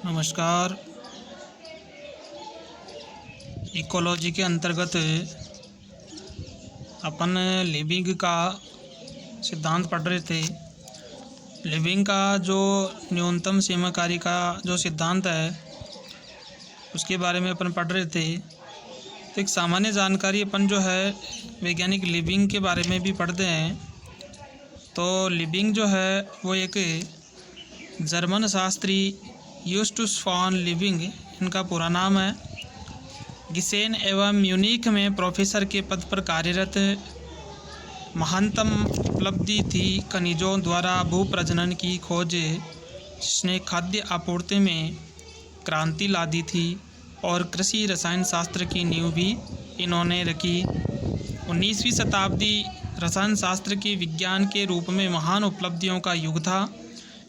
नमस्कार। इकोलॉजी के अंतर्गत अपन लिविंग का सिद्धांत पढ़ रहे थे। लिविंग का जो न्यूनतम सीमा कार्य का जो सिद्धांत है उसके बारे में अपन पढ़ रहे थे। तो एक सामान्य जानकारी अपन जो है वैज्ञानिक लिविंग के बारे में भी पढ़ते हैं। तो लिविंग जो है वो एक जर्मन शास्त्री यूस्टुस फॉन लिविंग इनका पूरा नाम है। गिसेन एवं म्यूनिख में प्रोफेसर के पद पर कार्यरत महानतम उपलब्धि थी खनिजों द्वारा भूप्रजनन की खोज, जिसने खाद्य आपूर्ति में क्रांति ला दी थी और कृषि रसायन शास्त्र की नींव भी इन्होंने रखी। 19वीं शताब्दी रसायन शास्त्र के विज्ञान के रूप में महान उपलब्धियों का युग था।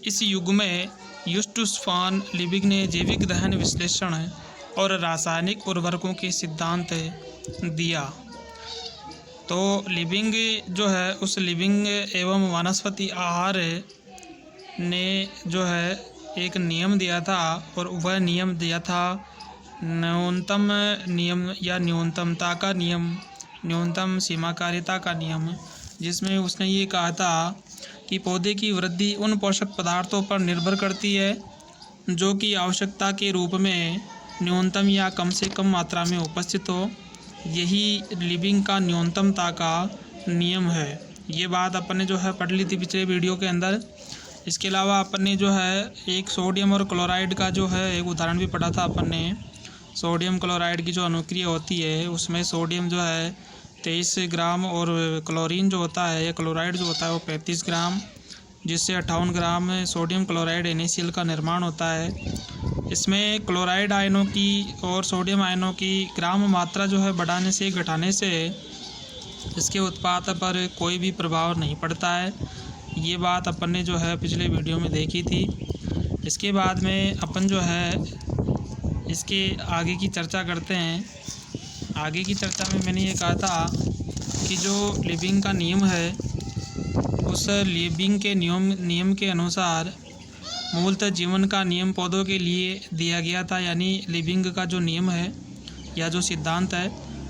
इस युग में यूस्टुस फॉन लिविंग ने जैविक दहन विश्लेषण और रासायनिक उर्वरकों के सिद्धांत दिया। तो लिविंग जो है उस लिविंग एवं वनस्पति आहार ने जो है एक नियम दिया था और वह नियम दिया था न्यूनतम नियम या न्यूनतमता का नियम, न्यूनतम सीमाकार्यता का नियम, जिसमें उसने ये कहा था कि पौधे की वृद्धि उन पोषक पदार्थों पर निर्भर करती है जो कि आवश्यकता के रूप में न्यूनतम या कम से कम मात्रा में उपस्थित हो। यही लिविंग का न्यूनतमता का नियम है। ये बात अपन ने जो है पढ़ ली थी पिछले वीडियो के अंदर। इसके अलावा अपन ने जो है एक सोडियम और क्लोराइड का जो है एक उदाहरण भी पढ़ा था अपन ने। सोडियम क्लोराइड की जो अनुक्रिया होती है उसमें सोडियम जो है 23 ग्राम और क्लोरीन जो होता है या क्लोराइड जो होता है वो 35 ग्राम, जिससे 58 ग्राम सोडियम क्लोराइड NaCl का निर्माण होता है। इसमें क्लोराइड आयनों की और सोडियम आयनों की ग्राम मात्रा जो है बढ़ाने से घटाने से इसके उत्पाद पर कोई भी प्रभाव नहीं पड़ता है। ये बात अपन ने जो है पिछले वीडियो में देखी थी। इसके बाद में अपन जो है इसके आगे की चर्चा करते हैं। आगे की चर्चा में मैंने ये कहा था कि जो लिविंग का नियम है उस लिविंग के नियम के अनुसार मूलतः जीवन का नियम पौधों के लिए दिया गया था। यानी लिविंग का जो नियम है या जो सिद्धांत है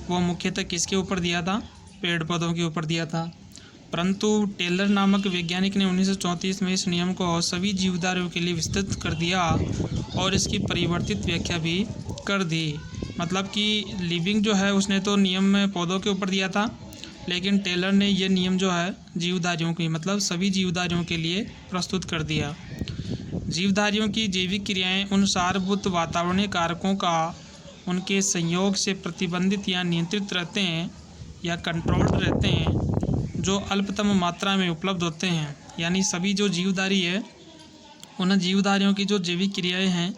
वो मुख्यतः किसके ऊपर दिया था? पेड़ पौधों के ऊपर दिया था। परंतु टेलर नामक वैज्ञानिक ने 1934 में इस नियम को सभी जीवधारियों के लिए विस्तृत कर दिया और इसकी परिवर्तित व्याख्या भी कर दी। मतलब कि लिविंग जो है उसने तो नियम पौधों के ऊपर दिया था, लेकिन टेलर ने ये नियम जो है जीवधारियों की मतलब सभी जीवधारियों के लिए प्रस्तुत कर दिया। जीवधारियों की जैविक क्रियाएं उन सारभूत वातावरणीय कारकों का उनके संयोग से प्रतिबंधित या नियंत्रित रहते हैं या कंट्रोल्ड रहते हैं जो अल्पतम मात्रा में उपलब्ध होते हैं। यानी सभी जो जीवधारी है उन जीवधारियों की जो जैविक क्रियाएं हैं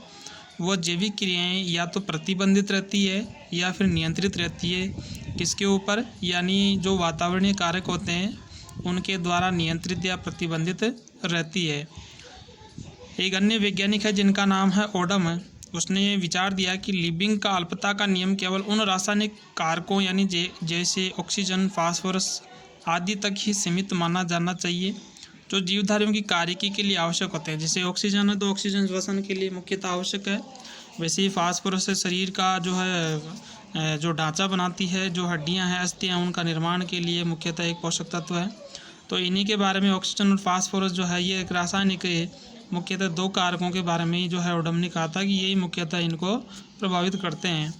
वो जैविक क्रियाएं या तो प्रतिबंधित रहती है या फिर नियंत्रित रहती है। किसके ऊपर? यानी जो वातावरणीय कारक होते हैं उनके द्वारा नियंत्रित या प्रतिबंधित रहती है। एक अन्य वैज्ञानिक है जिनका नाम है ओडम। उसने विचार दिया कि लिविंग का अल्पता का नियम केवल उन रासायनिक कारकों यानी जैसे ऑक्सीजन, फास्फोरस आदि तक ही सीमित माना जाना चाहिए जो जीवधारियों की कार्यकी के लिए आवश्यक होते हैं। जैसे ऑक्सीजन है तो ऑक्सीजन श्वसन के लिए मुख्यतः आवश्यक है। वैसे ही फास्फोरस शरीर का जो है जो ढांचा बनाती है, जो हड्डियां हैं, अस्थियां, उनका निर्माण के लिए मुख्यतः एक पोषक तत्व है। तो इन्हीं के बारे में ऑक्सीजन और फास्फोरस जो है ये एक रासायनिक मुख्यतः दो कारकों के बारे में ही जो है ओडम ने कहा था कि यही मुख्यतः इनको प्रभावित करते हैं।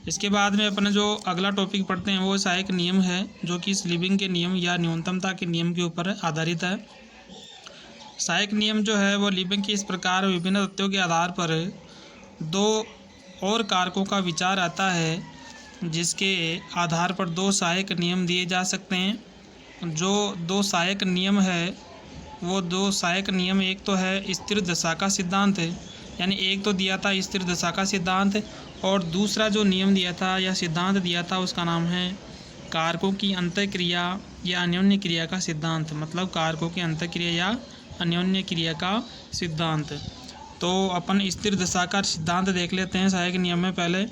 इसके बाद में अपने जो अगला टॉपिक पढ़ते हैं वो सहायक नियम है जो कि इस लिविंग के नियम या न्यूनतमता के नियम के ऊपर आधारित है। सहायक नियम जो है वो लिविंग के इस प्रकार विभिन्न तथ्यों के आधार पर दो और कारकों का विचार आता है जिसके आधार पर दो सहायक नियम दिए जा सकते हैं। जो दो सहायक नियम है वो दो सहायक नियम एक तो है स्थिर दशा का सिद्धांत है, यानी एक तो दिया था स्थिर दशा का सिद्धांत और दूसरा जो नियम दिया था या सिद्धांत दिया था उसका नाम है कारकों की अंतःक्रिया या अन्योन्य क्रिया का सिद्धांत। मतलब कारकों की अंतःक्रिया या अन्योन्य क्रिया का सिद्धांत। तो अपन स्थिर दशा का सिद्धांत देख लेते हैं सहायक नियम में। पहले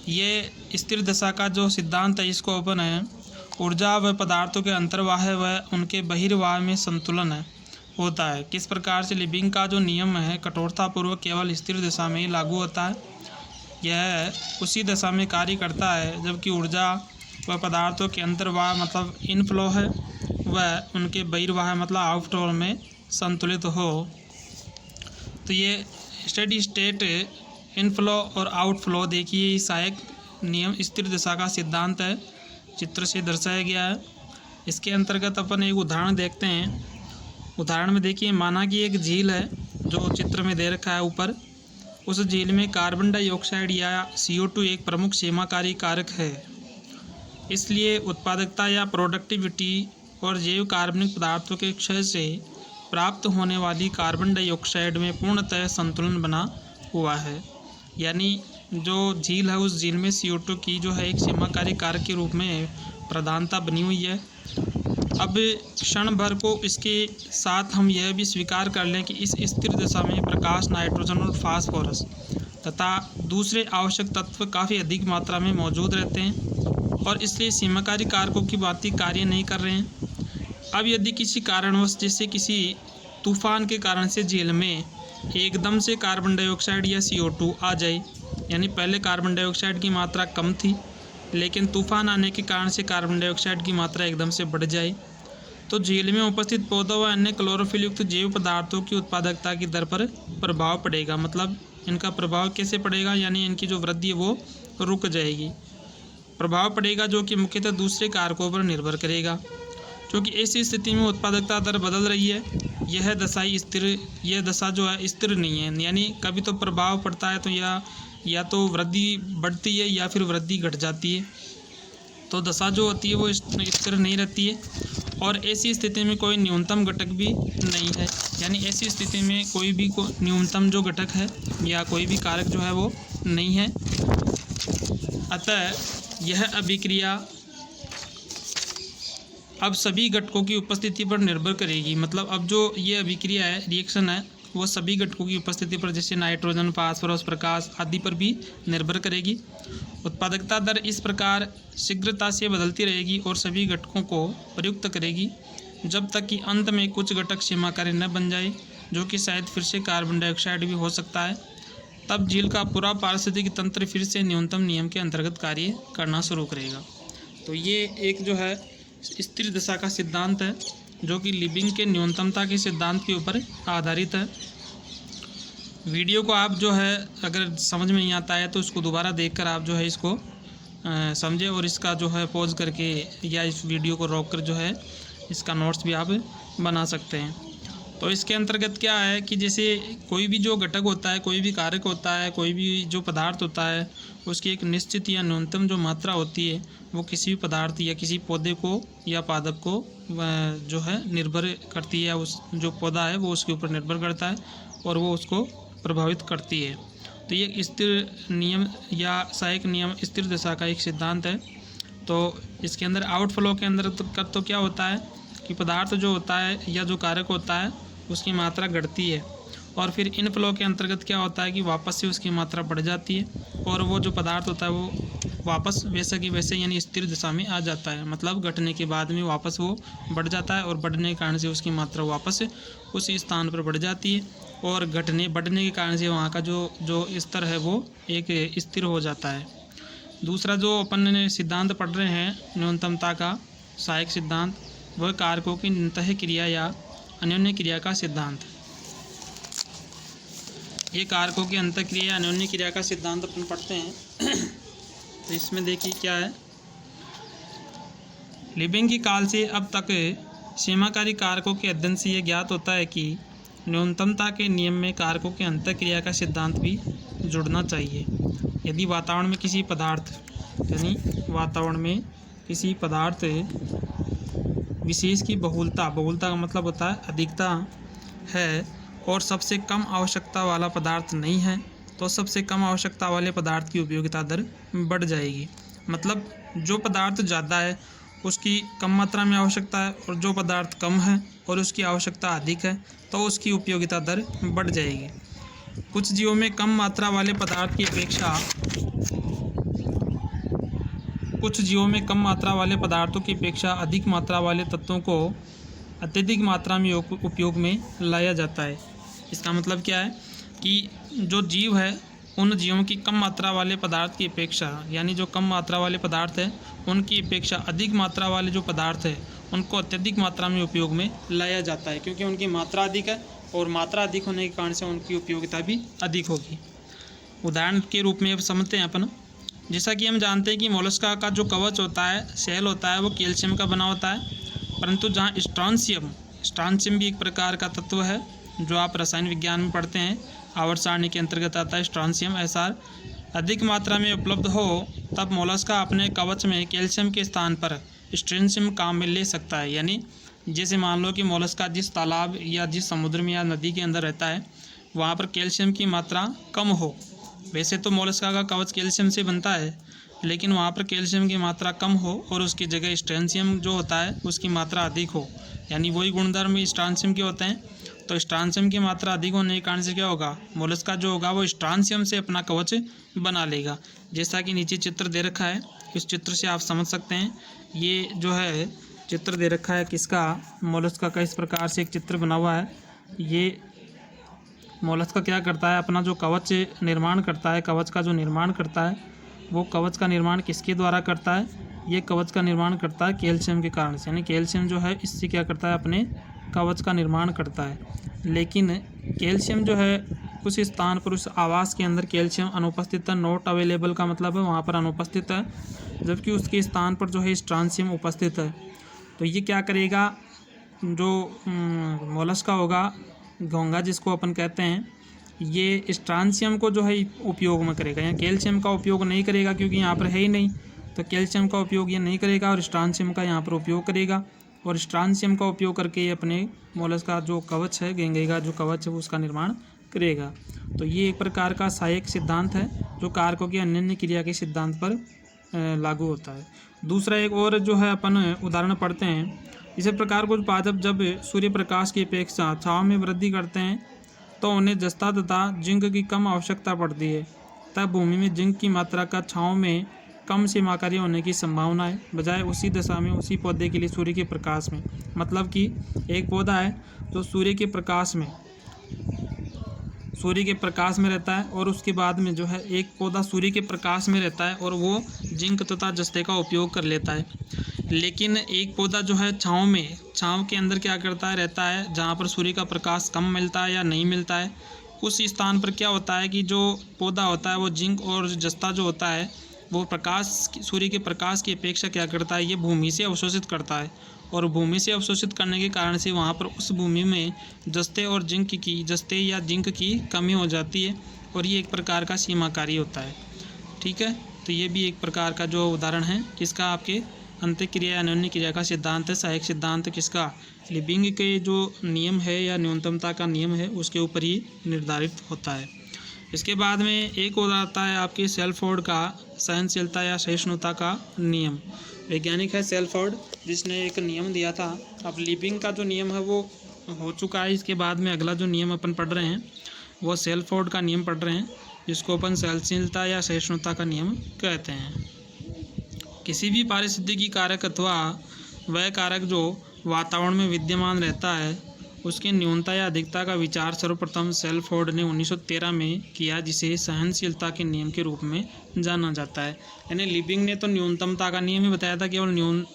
ये स्थिर दशा का जो सिद्धांत है इसको अपन है ऊर्जा व पदार्थों के अंतर्वाह व उनके बहिर्वाह में संतुलन है। होता है। किस प्रकार से लिबिंग का जो नियम है कठोरतापूर्वक केवल स्थिर दिशा में ही लागू होता है। यह उसी दशा में कार्य करता है जबकि ऊर्जा व पदार्थों के अंतर्वाह मतलब इनफ्लो है वह उनके बहिर्वाह मतलब आउटफ्लो में संतुलित हो। तो ये स्टेडी स्टेट इनफ्लो और आउटफ्लो देखिए सहायक नियम स्थिर दिशा का सिद्धांत है, चित्र से दर्शाया गया है। इसके अंतर्गत अपन एक उदाहरण देखते हैं। उदाहरण में देखिए माना कि एक झील है जो चित्र में दे रखा है ऊपर। उस झील में कार्बन डाइऑक्साइड या CO2 एक प्रमुख सीमाकारी कारक है। इसलिए उत्पादकता या प्रोडक्टिविटी और जैव कार्बनिक पदार्थों के क्षय से प्राप्त होने वाली कार्बन डाइऑक्साइड में पूर्णतः संतुलन बना हुआ है। यानी जो झील है उस झील में CO2 की जो है एक सीमाकारी कारक के रूप में प्रधानता बनी हुई है। अब क्षण भर को इसके साथ हम यह भी स्वीकार कर लें कि इस स्थिर दशा में प्रकाश, नाइट्रोजन और फास्फोरस तथा दूसरे आवश्यक तत्व काफ़ी अधिक मात्रा में मौजूद रहते हैं और इसलिए सीमाकारी कारकों की भांति कार्य नहीं कर रहे हैं। अब यदि किसी कारणवश जैसे किसी तूफान के कारण से झील में एकदम से कार्बन डाइऑक्साइड या CO2 आ जाए, यानी पहले कार्बन डाइऑक्साइड की मात्रा कम थी लेकिन तूफान आने के कारण से कार्बन डाइऑक्साइड की मात्रा एकदम से बढ़ जाए, तो झील में उपस्थित पौधों व अन्य क्लोरोफिल युक्त जैव पदार्थों की उत्पादकता की दर पर प्रभाव पड़ेगा। मतलब इनका प्रभाव कैसे पड़ेगा, यानी इनकी जो वृद्धि है वो रुक जाएगी। प्रभाव पड़ेगा जो कि मुख्यतः दूसरे कारकों पर निर्भर करेगा। क्योंकि ऐसी स्थिति में उत्पादकता दर बदल रही है, यह दशा जो है स्थिर नहीं है, यानी कभी तो प्रभाव पड़ता है तो या तो वृद्धि बढ़ती है या फिर वृद्धि घट जाती है। तो दशा जो होती है वो स्थिर नहीं रहती है और ऐसी स्थिति में कोई न्यूनतम घटक भी नहीं है। यानी ऐसी स्थिति में कोई भी न्यूनतम जो घटक है या कोई भी कारक जो है वो नहीं है। अतः यह अभिक्रिया अब सभी घटकों की उपस्थिति पर निर्भर करेगी। मतलब अब जो ये अभिक्रिया है, रिएक्शन है, वो सभी घटकों की उपस्थिति पर जैसे नाइट्रोजन, फास्फोरस, प्रकाश आदि पर भी निर्भर करेगी। उत्पादकता दर इस प्रकार शीघ्रता से बदलती रहेगी और सभी घटकों को प्रयुक्त करेगी जब तक कि अंत में कुछ घटक सीमाकारी न बन जाए, जो कि शायद फिर से कार्बन डाइऑक्साइड भी हो सकता है। तब झील का पूरा पारिस्थितिक तंत्र फिर से न्यूनतम नियम के अंतर्गत कार्य करना शुरू करेगा। तो ये एक जो है स्थिर दशा का सिद्धांत है जो कि लिबिंग के न्यूनतमता के सिद्धांत के ऊपर आधारित है। वीडियो को आप जो है अगर समझ में नहीं आता है तो उसको दोबारा देखकर आप जो है इसको समझे और इसका जो है पॉज करके या इस वीडियो को रोक कर जो है इसका नोट्स भी आप बना सकते हैं। तो इसके अंतर्गत क्या है कि जैसे कोई भी जो घटक होता है, कोई भी कारक होता है, कोई भी जो पदार्थ होता है, उसकी एक निश्चित या न्यूनतम जो मात्रा होती है वो किसी भी पदार्थ या किसी पौधे को या पादप को जो है निर्भर करती है। उस जो पौधा है वो उसके ऊपर निर्भर करता है और वो उसको प्रभावित करती है। तो ये स्थिर नियम या सहायक नियम स्थिर दशा का एक सिद्धांत है। तो इसके अंदर आउटफ्लो के अंदर तो क्या होता है कि पदार्थ जो होता है या जो कारक होता है उसकी मात्रा घटती है और फिर इनफ्लो के अंतर्गत क्या होता है कि वापस से उसकी मात्रा बढ़ जाती है और वो जो पदार्थ होता है वो वापस वैसा कि वैसे यानी स्थिर दिशा में आ जाता है। मतलब घटने के बाद में वापस वो बढ़ जाता है और बढ़ने के कारण से उसकी मात्रा वापस उसी स्थान पर बढ़ जाती है और बढ़ने के कारण से वहाँ का जो स्तर है वो एक स्थिर हो जाता है। दूसरा जो अपन ने सिद्धांत पढ़ रहे हैं न्यूनतमता का सहायक सिद्धांत, वह कारकों की अंतः क्रिया या अन्योन्य क्रिया का सिद्धांत। ये कारकों की अंतः क्रिया या अन्योन्य क्रिया का सिद्धांत अपन पढ़ते हैं। तो इसमें देखिए क्या है, लिबिंग की काल से अब तक सीमाकारी कारकों के अध्ययन से यह ज्ञात होता है कि न्यूनतमता के नियम में कारकों के अंतः क्रिया का सिद्धांत भी जुड़ना चाहिए। यदि वातावरण में किसी पदार्थ विशेष की बहुलता का मतलब होता है अधिकता है और सबसे कम आवश्यकता वाला पदार्थ नहीं है, तो सबसे कम आवश्यकता वाले पदार्थ की उपयोगिता दर बढ़ जाएगी। मतलब जो पदार्थ ज़्यादा है उसकी कम मात्रा में आवश्यकता है और जो पदार्थ कम है और उसकी आवश्यकता अधिक है तो उसकी उपयोगिता दर बढ़ जाएगी। कुछ जीवों में कम मात्रा वाले पदार्थ की अपेक्षा कुछ जीवों में कम मात्रा वाले पदार्थों की अपेक्षा अधिक मात्रा वाले तत्वों को अत्यधिक मात्रा में उपयोग में लाया जाता है। इसका मतलब क्या है कि जो जीव है उन जीवों की कम मात्रा वाले पदार्थ की अपेक्षा, यानी जो कम मात्रा वाले पदार्थ है उनकी अपेक्षा अधिक मात्रा वाले जो पदार्थ है उनको अत्यधिक मात्रा में उपयोग में लाया जाता है, क्योंकि उनकी मात्रा अधिक है और मात्रा अधिक होने के कारण से उनकी उपयोगिता भी अधिक होगी। उदाहरण के रूप में अब समझते हैं अपन। जैसा कि हम जानते हैं कि मोलस्का का जो कवच होता है, शेल होता है, वो कैल्शियम का बना होता है, परंतु जहाँ स्ट्रांशियम भी एक प्रकार का तत्व है जो आप रसायन विज्ञान में पढ़ते हैं, आवर्त सारणी के अंतर्गत आता है स्ट्रांशियम। ऐसा अधिक मात्रा में उपलब्ध हो तब मोलस्का अपने कवच में कैल्शियम के स्थान पर स्ट्रांशियम काम में ले सकता है। यानी जैसे मान लो कि मोलस्का जिस तालाब या जिस समुद्र में या नदी के अंदर रहता है वहाँ पर कैल्शियम की मात्रा कम हो। वैसे तो मोलस्का का कवच कैल्शियम से बनता है, लेकिन वहाँ पर कैल्शियम की मात्रा कम हो और उसकी जगह स्ट्रांशियम जो होता है उसकी मात्रा अधिक हो, यानी वही गुणधर्म स्ट्रांशियम के होते हैं। तो स्ट्रांशियम की मात्रा अधिक होने के कारण से क्या होगा, मोलस्का जो होगा वो स्ट्रांशियम से अपना कवच बना लेगा। जैसा कि नीचे चित्र दे रखा है, इस चित्र से आप समझ सकते हैं। ये जो है चित्र दे रखा है किसका, मोलस्का का। इस प्रकार से एक चित्र बना हुआ है। ये मोलस्का क्या करता है, अपना जो कवच निर्माण करता है, कवच का जो निर्माण करता है, वो कवच का निर्माण किसके द्वारा करता है, ये कवच का निर्माण करता है कैल्शियम के कारण से। यानी कैल्शियम जो है इससे क्या करता है, अपने कवच का निर्माण करता है। लेकिन कैल्शियम जो है उस स्थान पर, उस आवास के अंदर कैल्शियम अनुपस्थित है। नॉट अवेलेबल का मतलब है वहाँ पर अनुपस्थित है, जबकि उसके स्थान पर जो है स्ट्रांशियम उपस्थित है। तो ये क्या करेगा, जो मोलस्का होगा, घोंघा जिसको अपन कहते हैं, ये स्ट्रांशियम को जो है उपयोग में करेगा। यहाँ कैल्शियम का उपयोग नहीं करेगा क्योंकि यहाँ पर है ही नहीं, तो कैल्शियम का उपयोग ये नहीं करेगा और स्ट्रांशियम का यहाँ पर उपयोग करेगा। और स्ट्रांशियम का उपयोग करके ये अपने मोलस्का जो कवच है, गेंगे का जो कवच है उसका निर्माण करेगा। तो ये एक प्रकार का सहायक सिद्धांत है जो कारकों की अन्योन्य क्रिया के सिद्धांत पर लागू होता है। दूसरा एक और जो है अपन उदाहरण पढ़ते हैं। इसी प्रकार कुछ पादप जब सूर्य प्रकाश की अपेक्षा छांव में वृद्धि करते हैं तो उन्हें जस्ता तथा जिंक की कम आवश्यकता पड़ती है। तब भूमि में जिंक की मात्रा का छांव में कम सीमाकारी होने की संभावना है, बजाय उसी दशा में उसी पौधे के लिए सूर्य के प्रकाश में। मतलब कि एक पौधा है जो सूर्य के प्रकाश में रहता है और उसके बाद में जो है एक पौधा सूर्य के प्रकाश में रहता है और वो जिंक तथा जस्ते का उपयोग कर लेता है। लेकिन एक पौधा जो है छांव के अंदर क्या करता है, रहता है जहाँ पर सूर्य का प्रकाश कम मिलता है या नहीं मिलता है। उस स्थान पर क्या होता है कि जो पौधा होता है वो जिंक और जस्ता जो होता है वो सूर्य के प्रकाश की अपेक्षा क्या करता है, ये भूमि से अवशोषित करता है। और भूमि से अवशोषित करने के कारण से वहाँ पर उस भूमि में जस्ते या जिंक की कमी हो जाती है और ये एक प्रकार का सीमाकारी होता है। ठीक है, तो ये भी एक प्रकार का जो उदाहरण है किसका, आपके अंतःक्रिया या अन्योन्य क्रिया का सिद्धांत है। सहायक सिद्धांत किसका, लिबिंग के जो नियम है या न्यूनतमता का नियम है उसके ऊपर ही निर्धारित होता है। इसके बाद में एक और आता है आपके सेल्फोर्ड का सहनशीलता या सहिष्णुता का नियम। वैज्ञानिक है सेल्फोर्ड, जिसने एक नियम दिया था। अब लिबिंग का जो नियम है वो हो चुका है। इसके बाद में अगला जो नियम अपन पढ़ रहे हैं वो सेल्फोर्ड का नियम पढ़ रहे हैं, जिसको अपन सहनशीलता या सहिष्णुता का नियम कहते हैं। किसी भी पारिस्थितिकी कारक अथवा वह कारक जो वातावरण में विद्यमान रहता है उसकी न्यूनता या अधिकता का विचार सर्वप्रथम सेल्फोर्ड ने 1913 में किया, जिसे सहनशीलता के नियम के रूप में जाना जाता है। यानी लिबिंग ने तो न्यूनतमता का नियम ही बताया था, केवल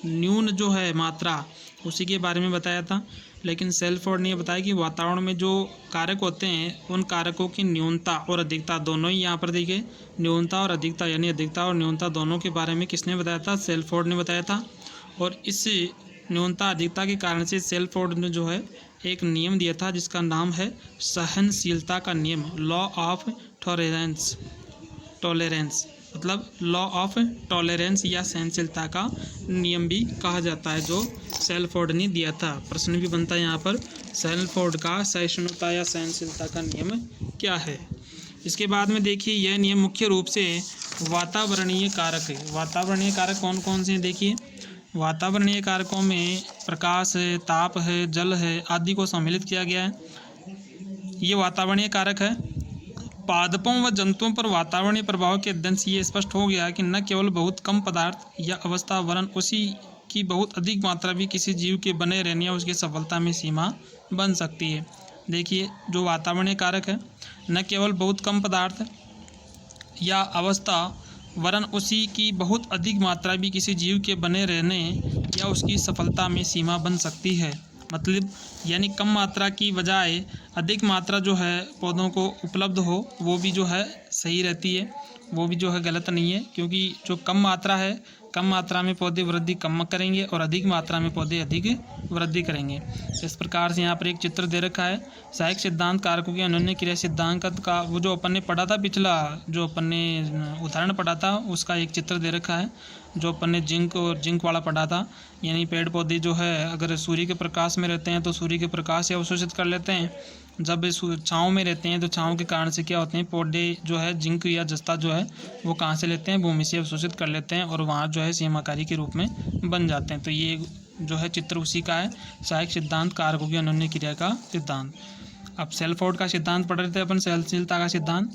न्यून जो है मात्रा उसी के बारे में बताया था। लेकिन सेल्फोर्ड ने बताया कि वातावरण में जो कारक होते हैं उन कारकों की न्यूनता और अधिकता दोनों ही यहाँ पर देखिए, न्यूनता और अधिकता, यानी अधिकता और न्यूनता दोनों के बारे में किसने बताया था, सेल्फोर्ड ने बताया था। और इस न्यूनता अधिकता के कारण से सेल्फोर्ड ने जो है एक नियम दिया था जिसका नाम है सहनशीलता का नियम, लॉ ऑफ टॉलरेंस, मतलब लॉ ऑफ टॉलरेंस या सहनशीलता का नियम भी कहा जाता है, जो सेल्फोर्ड ने दिया था। प्रश्न भी बनता है यहाँ पर, सेल्फोर्ड का सहिष्णुता या सहनशीलता का नियम क्या है। इसके बाद में देखिए यह नियम मुख्य रूप से वातावरणीय कारक है। वातावरणीय कारक कौन कौन से हैं, देखिए वातावरणीय कारकों में प्रकाश है, ताप है, जल है आदि को सम्मिलित किया गया है। ये वातावरणीय कारक है। पादपों व जंतुओं पर वातावरणीय प्रभाव के अध्ययन से ये स्पष्ट हो गया कि न केवल बहुत कम पदार्थ या अवस्था वरन उसी की बहुत अधिक मात्रा भी किसी जीव के बने रहने या उसकी सफलता में सीमा बन सकती है। देखिए, जो वातावरणीय कारक है, न केवल बहुत कम पदार्थ या अवस्था वरन उसी की बहुत अधिक मात्रा भी किसी जीव के बने रहने या उसकी सफलता में सीमा बन सकती है। मतलब यानी कम मात्रा की बजाय अधिक मात्रा जो है पौधों को उपलब्ध हो, वो भी जो है सही रहती है, वो भी जो है गलत नहीं है, क्योंकि जो कम मात्रा है, कम मात्रा में पौधे वृद्धि कम करेंगे और अधिक मात्रा में पौधे अधिक वृद्धि करेंगे। इस प्रकार से यहाँ पर एक चित्र दे रखा है सहायक सिद्धांत कारकों की अन्योन्य क्रिया सिद्धांत का। वो जो अपन ने पढ़ा था, पिछला जो अपन ने उदाहरण पढ़ा था, उसका एक चित्र दे रखा है। जो अपन ने जिंक वाला पढ़ा था, यानी पेड़ पौधे जो है अगर सूर्य के प्रकाश में रहते हैं तो सूर्य के प्रकाश से अवशोषित कर लेते हैं, जब छाँव में रहते हैं तो छाँव के कारण से क्या होते हैं, पौधे जो है जिंक या जस्ता जो है वो कहाँ से लेते हैं, भूमि से अवशोषित कर लेते हैं और वहाँ जो है सीमाकारी के रूप में बन जाते हैं। तो ये जो है चित्र उसी का है, सहायक सिद्धांत कारकों की अन्योन्य क्रिया का सिद्धांत। अब सेल्फोर्ड का सिद्धांत पढ़ रहे थे अपन, सहनशीलता का सिद्धांत।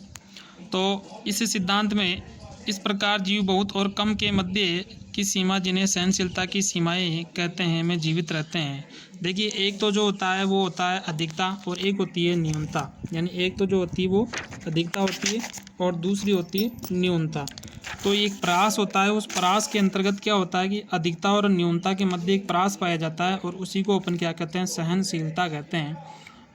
तो इस सिद्धांत में इस प्रकार जीव बहुत और कम के मध्य की सीमा, जिन्हें सहनशीलता की सीमाएं कहते हैं, में जीवित रहते हैं। देखिए, एक तो जो होता है वो होता है अधिकता और एक होती है न्यूनता। यानी एक तो जो होती है वो अधिकता होती है और दूसरी होती है न्यूनता। तो एक परास होता है, उस परास के अंतर्गत क्या होता है कि अधिकता और न्यूनता के मध्य एक परास पाया जाता है और उसी को अपन क्या कहते हैं, सहनशीलता कहते हैं।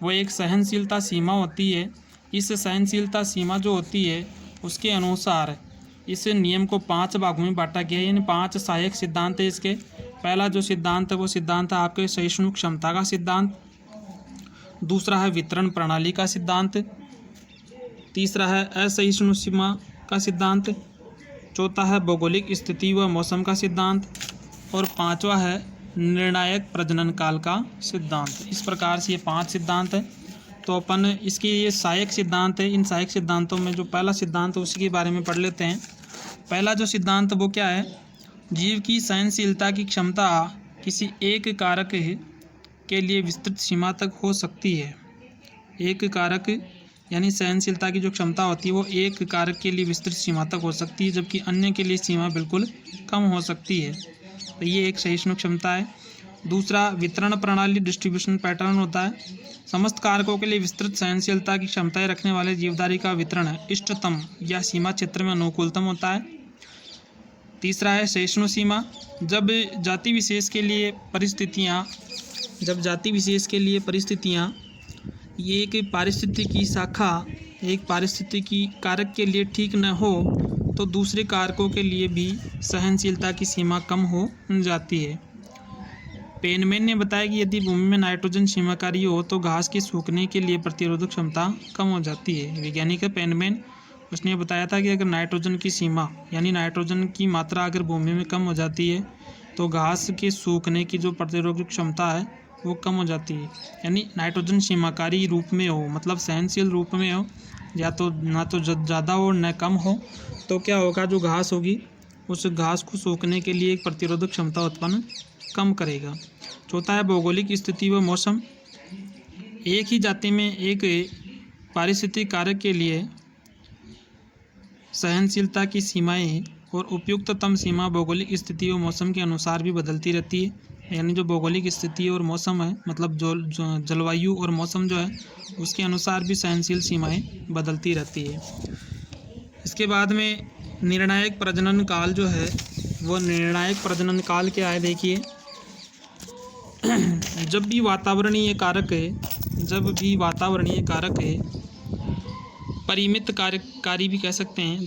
वो एक सहनशीलता सीमा होती है। इस सहनशीलता सीमा जो होती है उसके अनुसार इस नियम को 5 भागों में बांटा गया है, यानी 5 सहायक सिद्धांत है इसके। पहला जो सिद्धांत है वो सिद्धांत है आपके सहिष्णु क्षमता का सिद्धांत। दूसरा है वितरण प्रणाली का सिद्धांत। तीसरा है असहिष्णु सीमा का सिद्धांत। चौथा है भौगोलिक स्थिति व मौसम का सिद्धांत और पांचवा है निर्णायक प्रजनन काल का सिद्धांत। इस प्रकार से ये 5 सिद्धांत है। तो अपन इसके ये सहायक सिद्धांत है। इन सहायक सिद्धांतों में जो पहला सिद्धांत है उसी के बारे में पढ़ लेते हैं। पहला जो सिद्धांत वो क्या है, जीव की सहनशीलता की क्षमता किसी एक कारक के लिए विस्तृत सीमा तक हो सकती है। एक कारक यानी सहनशीलता की जो क्षमता होती है वो एक कारक के लिए विस्तृत सीमा तक हो सकती है, जबकि अन्य के लिए सीमा बिल्कुल कम हो सकती है। तो ये एक सहिष्णु क्षमता है। दूसरा वितरण प्रणाली डिस्ट्रीब्यूशन पैटर्न होता है। समस्त कारकों के लिए विस्तृत सहनशीलता की क्षमताएं रखने वाले जीवधारी का वितरण इष्टतम या सीमा क्षेत्र में अनुकूलतम होता है। तीसरा है सहिष्णु सीमा। जब जाति विशेष के लिए परिस्थितियाँ ये एक पारिस्थितिकी शाखा एक पारिस्थितिकी कारक के लिए ठीक न हो तो दूसरे कारकों के लिए भी सहनशीलता की सीमा कम हो जाती है। पेनमैन ने बताया कि यदि भूमि में नाइट्रोजन सीमाकारी हो तो घास के सूखने के लिए प्रतिरोधक क्षमता कम हो जाती है। वैज्ञानिक है पेनमैन, उसने बताया था कि अगर नाइट्रोजन की सीमा यानी नाइट्रोजन की मात्रा अगर भूमि में कम हो जाती है तो घास के सूखने की जो प्रतिरोधक क्षमता है वो कम हो जाती है। यानी नाइट्रोजन सीमाकारी रूप में हो, मतलब सहनशील रूप में हो, या तो ना तो ज़्यादा हो न कम हो, तो क्या होगा, जो घास होगी उस घास को सूखने के लिए एक प्रतिरोधक क्षमता उत्पन्न कम करेगा। चौथा है भौगोलिक स्थिति व मौसम। एक ही जाति में एक पारिस्थितिक कारक के लिए सहनशीलता की सीमाएं और उपयुक्ततम सीमा भौगोलिक स्थिति व मौसम के अनुसार भी बदलती रहती है। यानी जो भौगोलिक स्थिति और मौसम है, मतलब जो जलवायु और मौसम जो है उसके अनुसार भी सहनशील सीमाएं बदलती रहती है। इसके बाद में निर्णायक प्रजनन काल जो है वो निर्णायक प्रजनन काल क्या है, देखिए जब भी वातावरणीय कारक है परिमित कार्यकारी भी कह सकते हैं